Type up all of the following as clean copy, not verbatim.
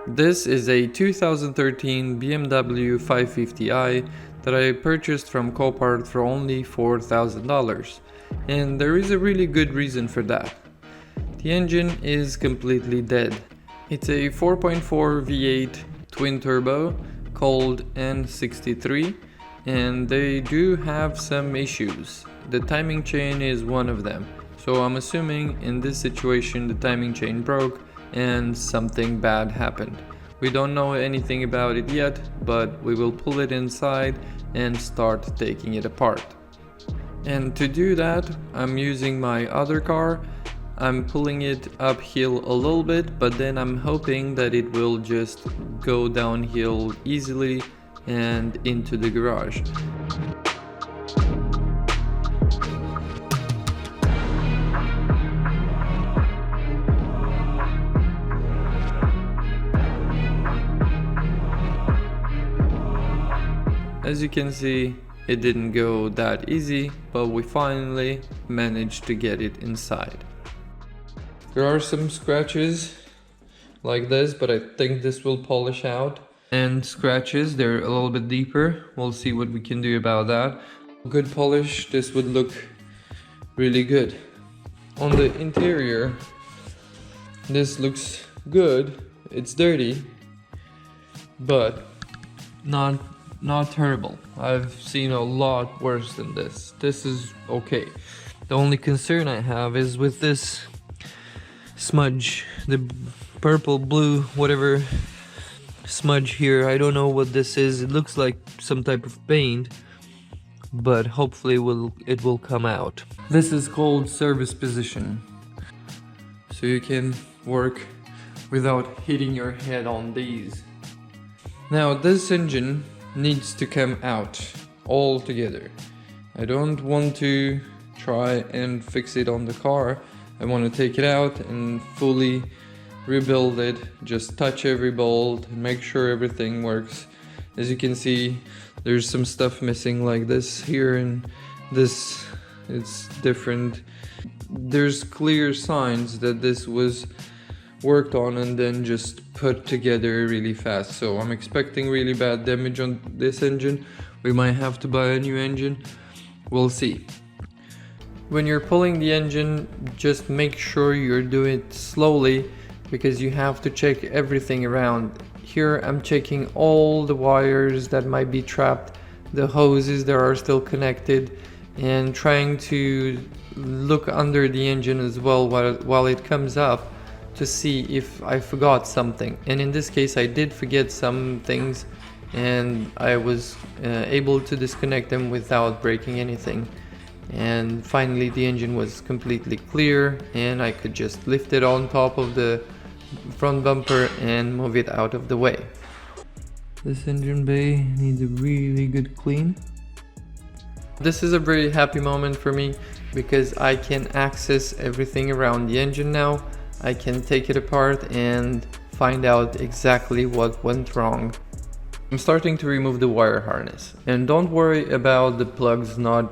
This is a 2013 BMW 550i that I purchased from Copart for only $4,000, and there is a really good reason for that. The engine is completely dead. It's a 4.4 V8 twin turbo called N63, and they do have some issues. The timing chain is one of them, so I'm assuming in this situation the timing chain broke and something bad happened. We don't know anything about it yet, but we will pull it inside and start taking it apart. And to do that, I'm using my other car. I'm pulling it uphill a little bit, but then I'm hoping that it will just go downhill easily and into the garage. As you can see, it didn't go that easy, but we finally managed to get it inside. There are some scratches like this, but I think this will polish out. And scratches, they're a little bit deeper. We'll see what we can do about that. Good polish, this would look really good. On the interior, this looks good. It's dirty, but not terrible. I've seen a lot worse than this. This is okay. The only concern I have is with this smudge, the purple, blue, whatever smudge here. I don't know what this is. It looks like some type of paint, but hopefully it will come out. This is called service position, so you can work without hitting your head on these. Now this engine needs to come out all together. I don't want to try and fix it on the car. I want to take it out and fully rebuild it, just touch every bolt and make sure everything works. As you can see, there's some stuff missing like this here, and this it's different. There's clear signs that this was worked on and then just put together really fast. So I'm expecting really bad damage on this engine. We might have to buy a new engine. We'll see. When you're pulling the engine, just make sure you're doing it slowly, because you have to check everything around. Here I'm checking all the wires that might be trapped, the hoses that are still connected, and trying to look under the engine as well while it comes up, to see if I forgot something. And in this case I did forget some things, and I was able to disconnect them without breaking anything. And finally the engine was completely clear, and I could just lift it on top of the front bumper and move it out of the way. This engine bay needs a really good clean. This is a very happy moment for me, because I can access everything around the engine now. I can take it apart and find out exactly what went wrong. I'm starting to remove the wire harness, and don't worry about the plugs not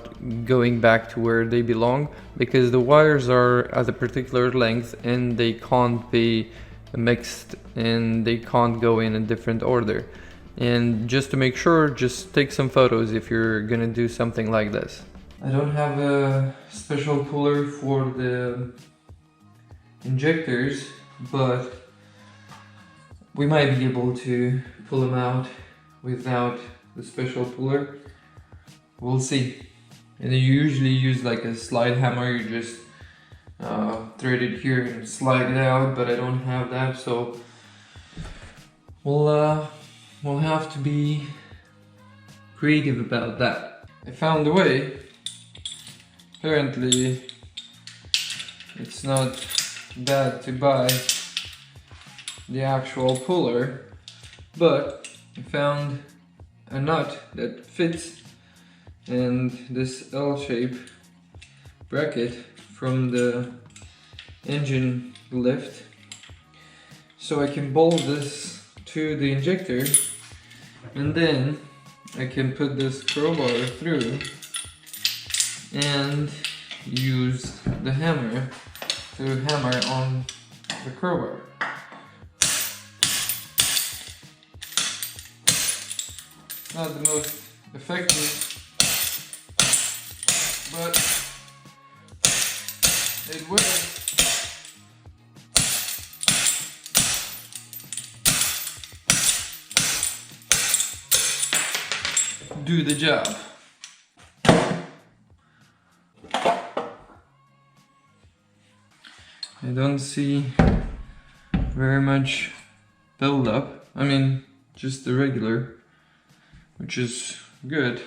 going back to where they belong, because the wires are at a particular length and they can't be mixed and they can't go in a different order. And just to make sure, just take some photos if you're gonna do something like this. I don't have a special puller for the injectors, but we might be able to pull them out without the special puller. We'll see. And you usually use like a slide hammer. You just thread it here and slide it out, but I don't have that, so we'll have to be creative about that. I found a way. Apparently it's not bad to buy the actual puller, but I found a nut that fits, and this L-shape bracket from the engine lift, so I can bolt this to the injector, and then I can put this crowbar through and use the hammer to hammer on the crowbar. Not the most effective, but it works. Do the job. I don't see very much build-up. I mean, just the regular, which is good.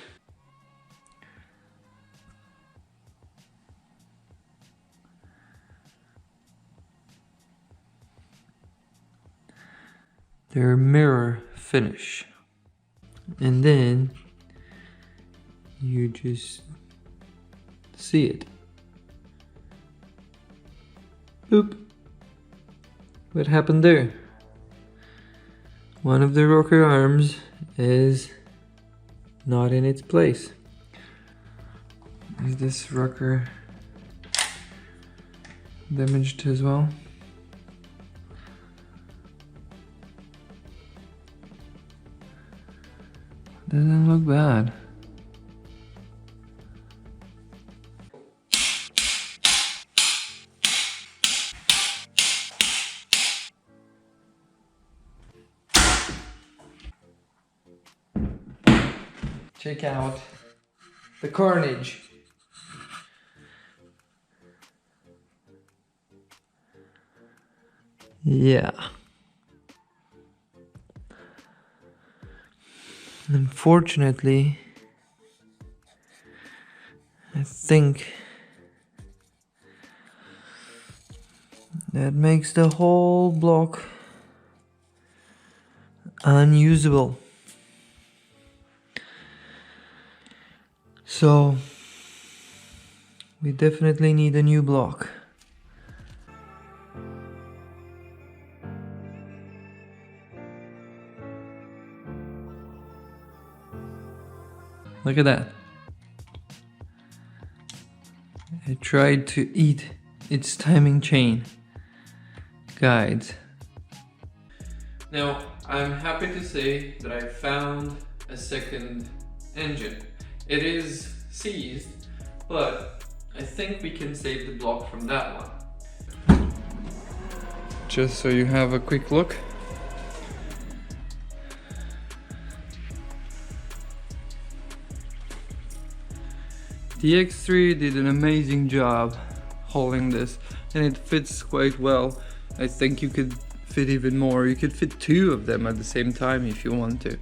Their mirror finish. And then you just see it. Oop. What happened there? One of the rocker arms is not in its place. Is this rocker damaged as well? Doesn't look bad. Check out the carnage. Yeah. Unfortunately, I think that makes the whole block unusable. So we definitely need a new block. Look at that. It tried to eat its timing chain guides. Now, I'm happy to say that I found a second engine. It is seized, but I think we can save the block from that one. Just so you have a quick look. The X3 did an amazing job holding this, and it fits quite well. I think you could fit even more. You could fit two of them at the same time if you want to.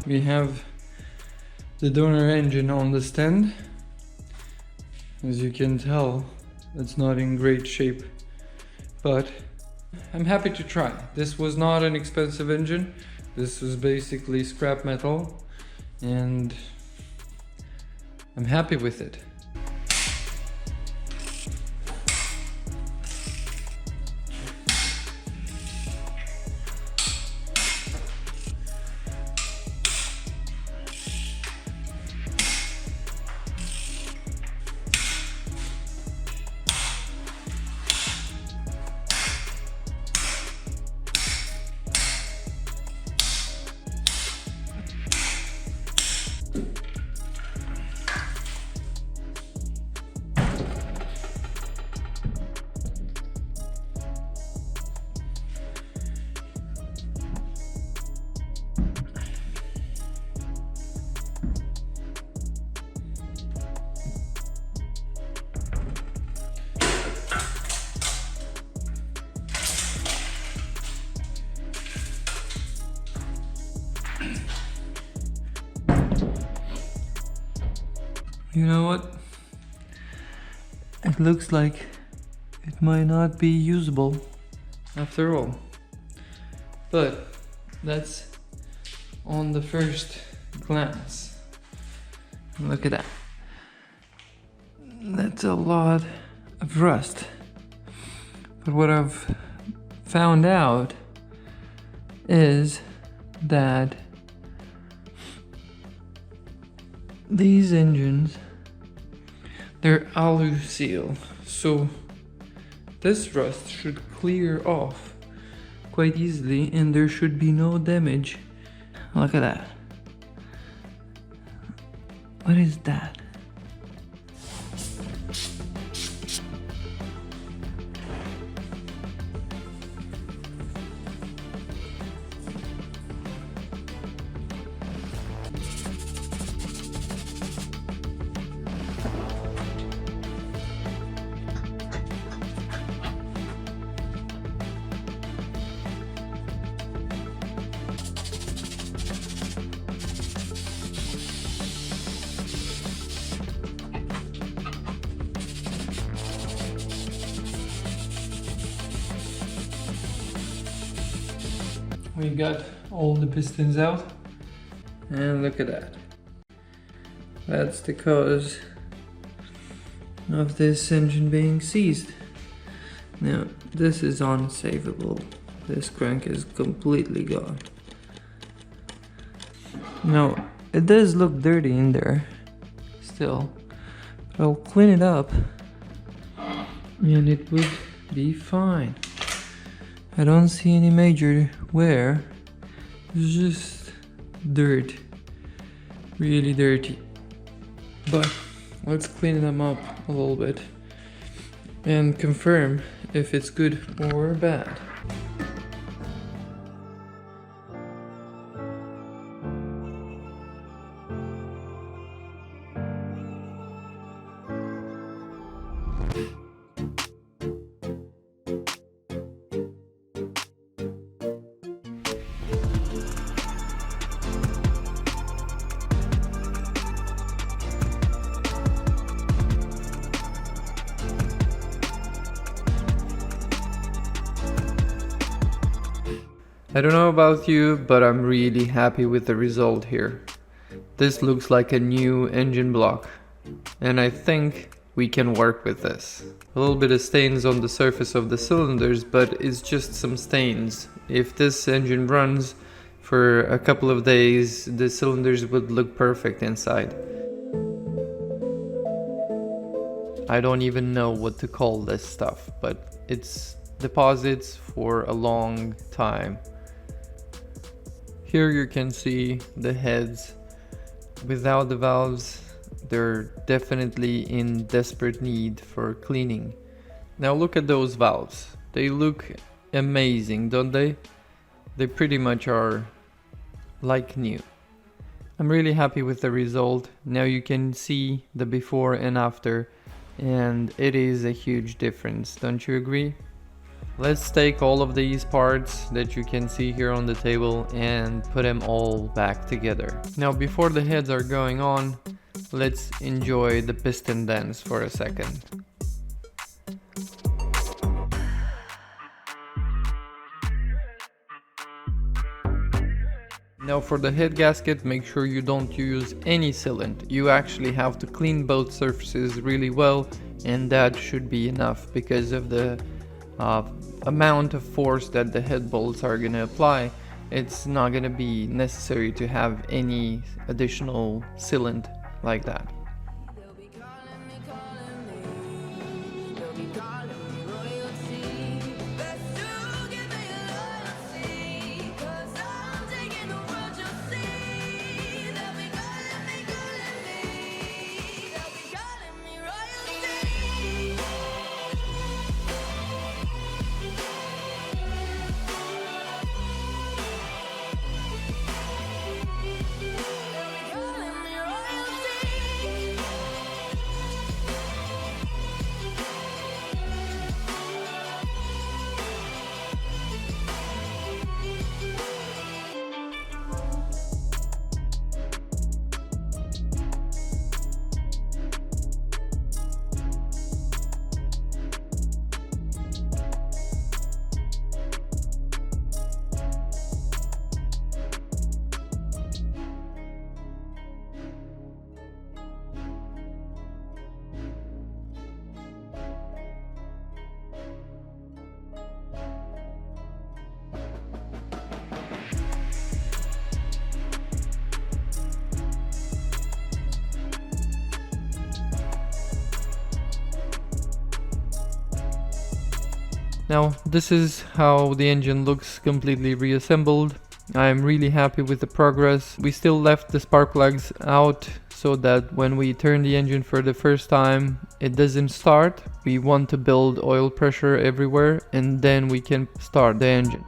We have the donor engine on the stand. As you can tell, it's not in great shape, but I'm happy to try. This was not an expensive engine. This was basically scrap metal, and I'm happy with it. You know what? It looks like it might not be usable after all. But that's on the first glance. Look at that. That's a lot of rust. But what I've found out is that these engines, they're alu seal, so This rust should clear off quite easily and there should be no damage. Look at that. What is that? We got all the pistons out and look at that. That's the cause of this engine being seized. Now this is unsavable. This crank is completely gone. Now it does look dirty in there still, but I'll clean it up and it would be fine. I don't see any major wear, it's just dirt, really dirty. But let's clean them up a little bit and confirm if it's good or bad. I don't know about you, but I'm really happy with the result here. This looks like a new engine block, and I think we can work with this. A little bit of stains on the surface of the cylinders, but it's just some stains. If this engine runs for a couple of days, the cylinders would look perfect inside. I don't even know what to call this stuff, but it's deposits for a long time. Here you can see the heads. Without the valves, they're definitely in desperate need for cleaning. Now look at those valves. They look amazing, don't they? They pretty much are like new. I'm really happy with the result. Now you can see the before and after, and it is a huge difference, don't you agree? Let's take all of these parts that you can see here on the table and put them all back together. Now before the heads are going on, let's enjoy the piston dance for a second. Now for the head gasket, make sure you don't use any sealant. You actually have to clean both surfaces really well, and that should be enough because of the amount of force that the head bolts are going to apply. It's not going to be necessary to have any additional sealant like that. Now this is how the engine looks completely reassembled. I'm really happy with the progress. We still left the spark plugs out so that when we turn the engine for the first time, it doesn't start. We want to build oil pressure everywhere and then we can start the engine.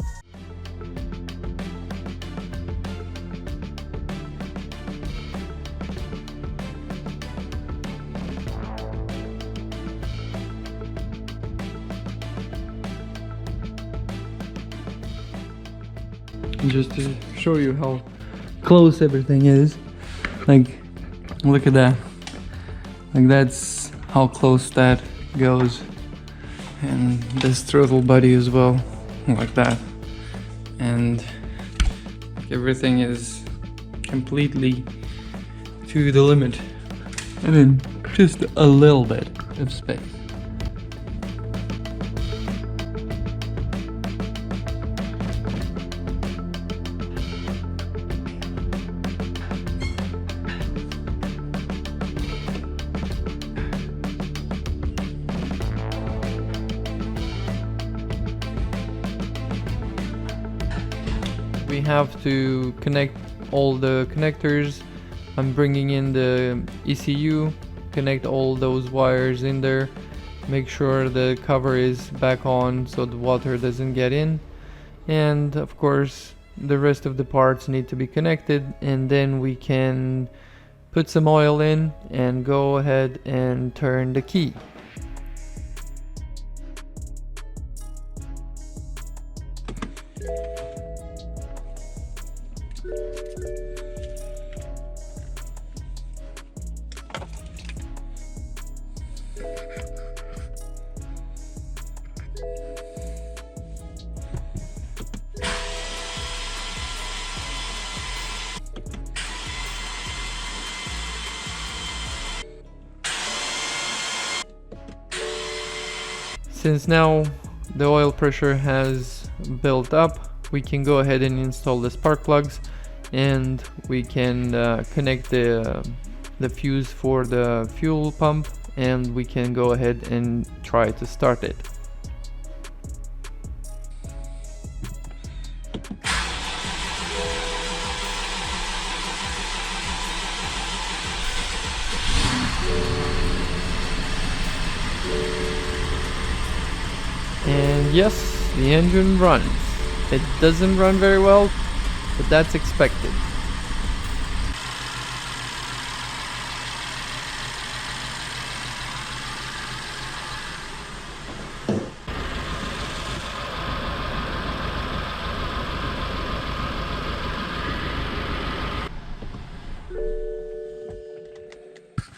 Just to show you how close everything is, like, look at that, like that's how close that goes, and this throttle body as well, like that, and everything is completely to the limit, and then just a little bit of space. We have to connect all the connectors. I'm bringing in the ECU, connect all those wires in there, make sure the cover is back on so the water doesn't get in, and of course the rest of the parts need to be connected, and then we can put some oil in and go ahead and turn the key. Since now the oil pressure has built up, we can go ahead and install the spark plugs, and we can connect the fuse for the fuel pump, and we can go ahead and try to start it. And yes, the engine runs. It doesn't run very well, but that's expected.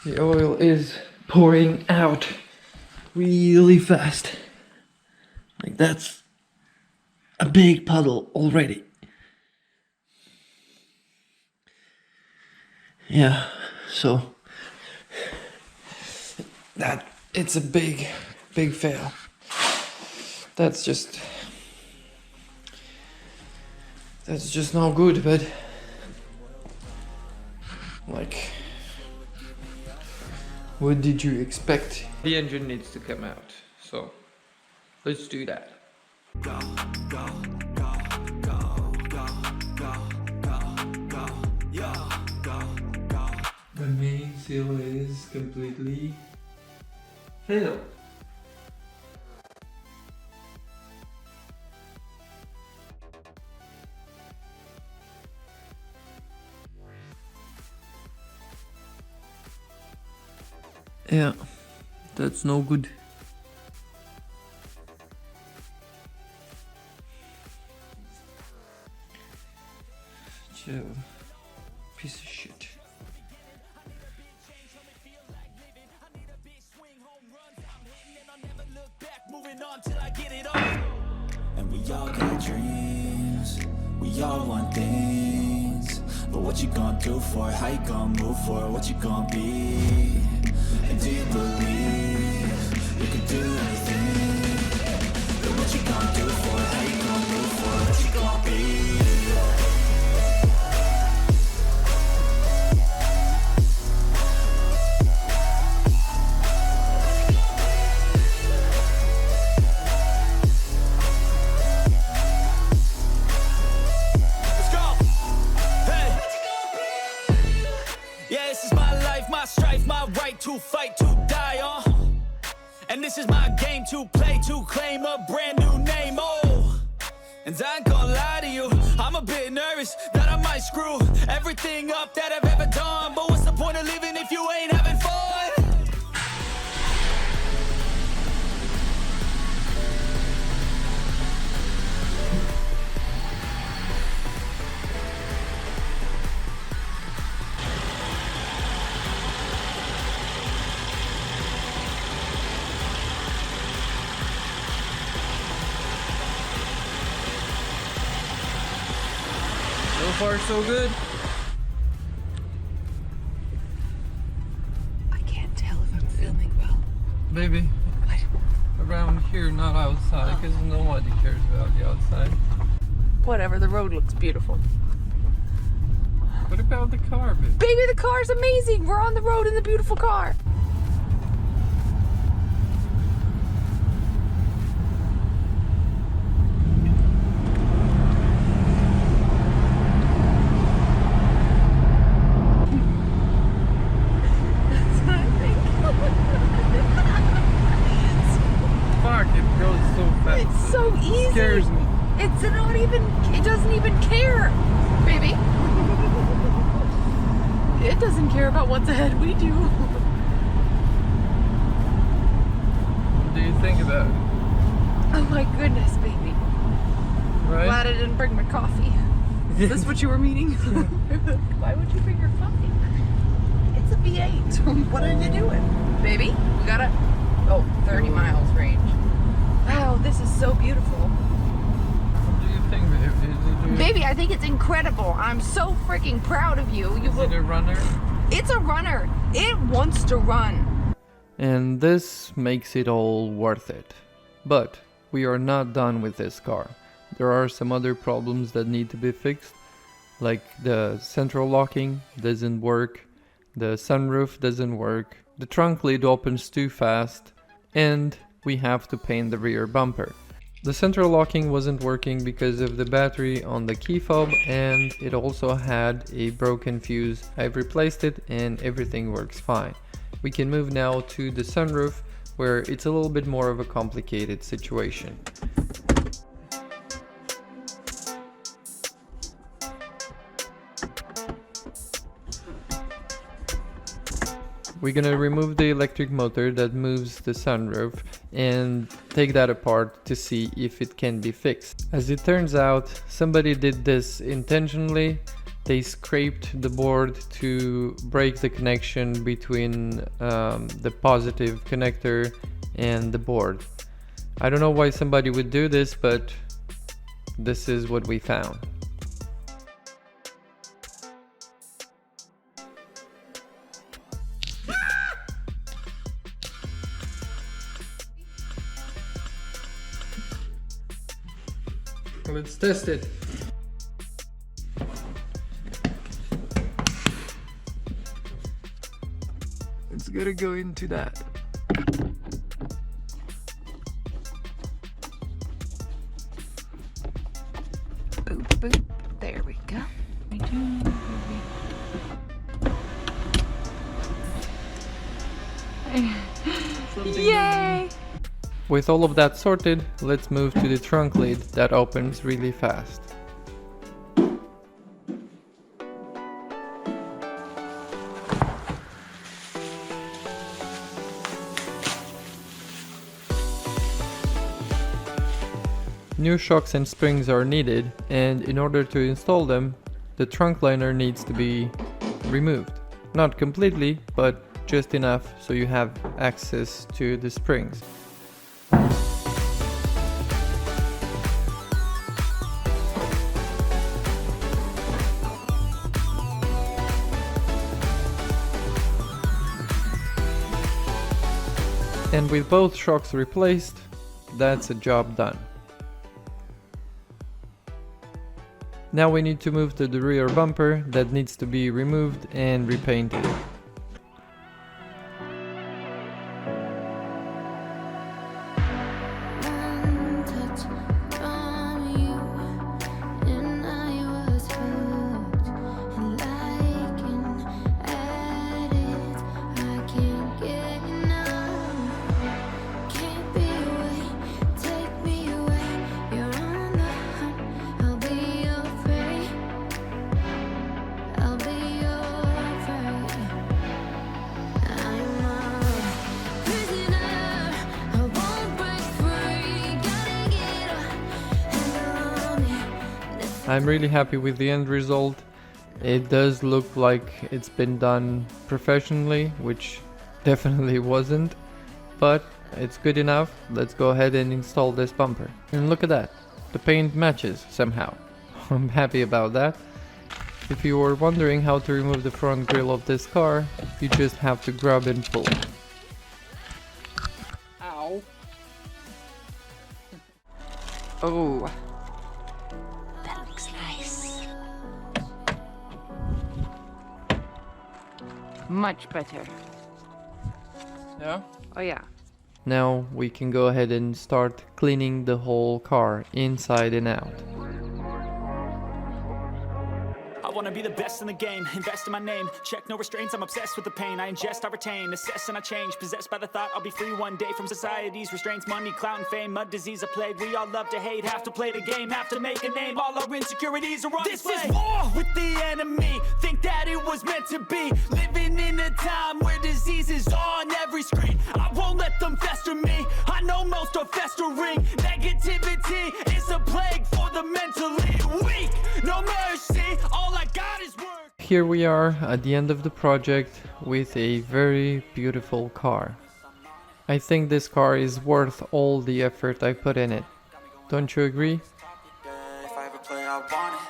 The oil is pouring out really fast. Like, that's a big puddle already. Yeah, so that it's a big fail. That's just not good, but like, what did you expect? The engine needs to come out, so let's do that. Go, go, go, go, go, go, go, go, yeah, go, go. The main seal is completely failed. Yeah, that's no good. Joe, piece of shit. And we all got dreams, we all want things, but what you gonna do for it? How you gonna move for it? What you gonna be? And do you believe you can do anything? But what you gonna do for it? How you gonna move for it? What you gonna be? to fight, to die on. And this is my game to play, to claim a brand new name, oh. And I ain't gonna lie to you, I'm a bit nervous that I might screw everything up that I've ever done. But what's the point of living if you ain't having fun? So far, so good. I can't tell if I'm filming well. Baby, What? around here, not outside, because nobody cares about the outside. Whatever, the road looks beautiful. What about the car, baby? Baby, the car's amazing. We're on the road in the beautiful car. Fuck, it goes so fast. It's so easy. It scares me. It's not even, it doesn't even care, baby. It doesn't care about what's ahead, we do. What do you think about it? Oh my goodness, baby. Right? Glad I didn't bring my coffee. Is this what you were meaning? Why would you bring your coffee? It's a V8. What are you doing? Baby, we got a, 30 miles range. Wow, this is so beautiful. What do you think, baby? Baby, I think it's incredible. I'm so freaking proud of you. Is it a runner? It's a runner. It wants to run. And this makes it all worth it. But we are not done with this car. There are some other problems that need to be fixed, like the central locking doesn't work, the sunroof doesn't work, the trunk lid opens too fast, and we have to paint the rear bumper. The central locking wasn't working because of the battery on the key fob, and it also had a broken fuse. I've replaced it and everything works fine. We can move now to the sunroof, where it's a little bit more of a complicated situation. We're gonna remove the electric motor that moves the sunroof and take that apart to see if it can be fixed. As it turns out, somebody did this intentionally. They scraped the board to break the connection between the positive connector and the board. I don't know why somebody would do this, but this is what we found. Let's test it. It's gonna go into that. Boop, boop. There we go. Yay! With all of that sorted, let's move to the trunk lid that opens really fast. New shocks and springs are needed, and in order to install them, the trunk liner needs to be removed. Not completely, but just enough so you have access to the springs. And with both shocks replaced, that's a job done. Now we need to move to the rear bumper that needs to be removed and repainted. I'm really happy with the end result. It does look like it's been done professionally, which definitely wasn't, but it's good enough. Let's go ahead and install this bumper. And look at that, the paint matches somehow. I'm happy about that. If you were wondering how to remove the front grille of this car, you just have to grab and pull. Ow. Oh. That looks nice. Much better. Yeah? Oh yeah. Now we can go ahead and start cleaning the whole car inside and out. I wanna be the best in the game, invest in my name, check no restraints, I'm obsessed with the pain, I ingest, I retain, assess and I change, possessed by the thought I'll be free one day from society's restraints, money, clout and fame, mud, disease, a plague, we all love to hate, have to play the game, have to make a name, all our insecurities are on display. This is war with the enemy, think that it was meant to be, living in a time where disease is on every screen, I won't let them fester me, I know most are festering, negativity is a plague for the mentally weak, no mercy, all I got is work. Here we are at the end of the project with a very beautiful car. I think this car is worth all the effort I put in it. Don't you agree? If I ever play, I want it.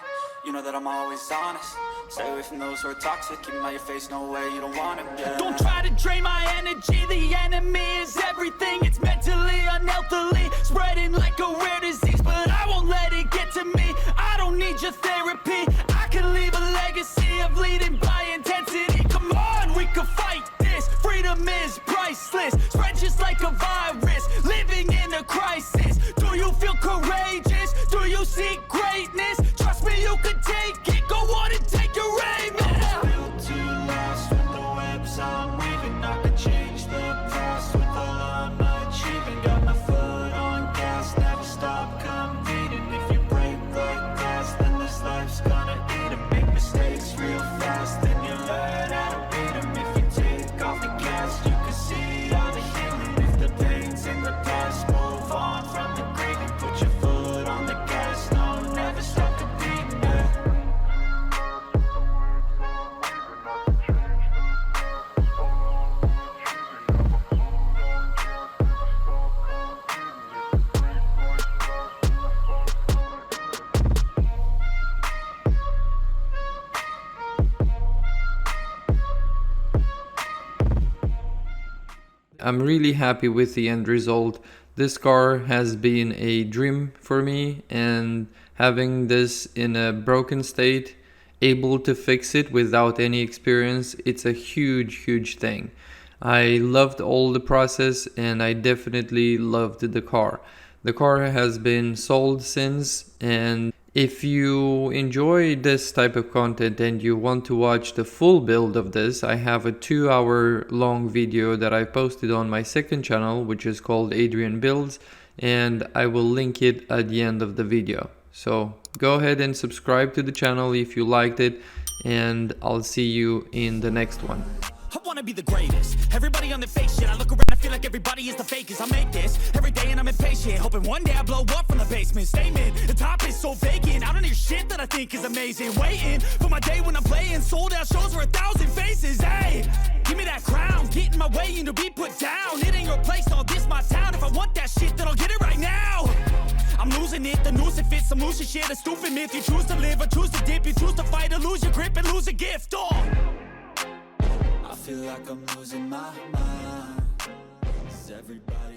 You know that I'm always honest. Stay away from those who are toxic. Keep them out your face, no way, you don't want it. Yeah. Don't try to drain my energy. The enemy is everything. It's mentally, unhealthily, spreading like a rare disease. But I won't let it get to me. I don't need your therapy. I can leave a legacy of leading by intensity. Come on, we can fight this. Freedom is priceless. Spread just like a virus. Living in a crisis. Do you feel courageous? Do you seek greatness? Trust me, you can take it. Go on and take your aim. Yeah. Built to last with the webs I'm weaving. I can change the past with all I'm achieving. Got my foot on gas, never stop competing. If you break like glass, then this life's gonna eat 'em. Make mistakes real fast, then you learn how to beat 'em. If you take off the gas, you can see all the healing. If the pain's in the past, move on from the grieving. Put your foot on the gas, no, never stop competing. Yeah. I'm really happy with the end result. This car has been a dream for me, and having this in a broken state, able to fix it without any experience, it's a huge thing. I loved all the process and I definitely loved the car. The car has been sold since, and if you enjoy this type of content and you want to watch the full build of this, I have a 2-hour long video that I posted on my second channel, which is called Adrian Builds, and I will link it at the end of the video. So go ahead and subscribe to the channel if you liked it, and I'll see you in the next one. I wanna be the greatest. Everybody on the fake shit. I look around, I feel like everybody is the fakest. I make this every day and I'm impatient, hoping one day I blow up from the basement. Statement, the top is so vacant. I don't hear shit that I think is amazing. Waiting for my day when I'm playing sold out shows for 1,000 faces. Hey, give me that crown, get in my way and to be put down. It ain't your place, no, this my town. If I want that shit, then I'll get it right now. I'm losing it, the noose it fits, some losing shit, a stupid myth. You choose to live or choose to dip, you choose to fight or lose your grip and lose a gift. Oh, I feel like I'm losing my mind. 'Cause everybody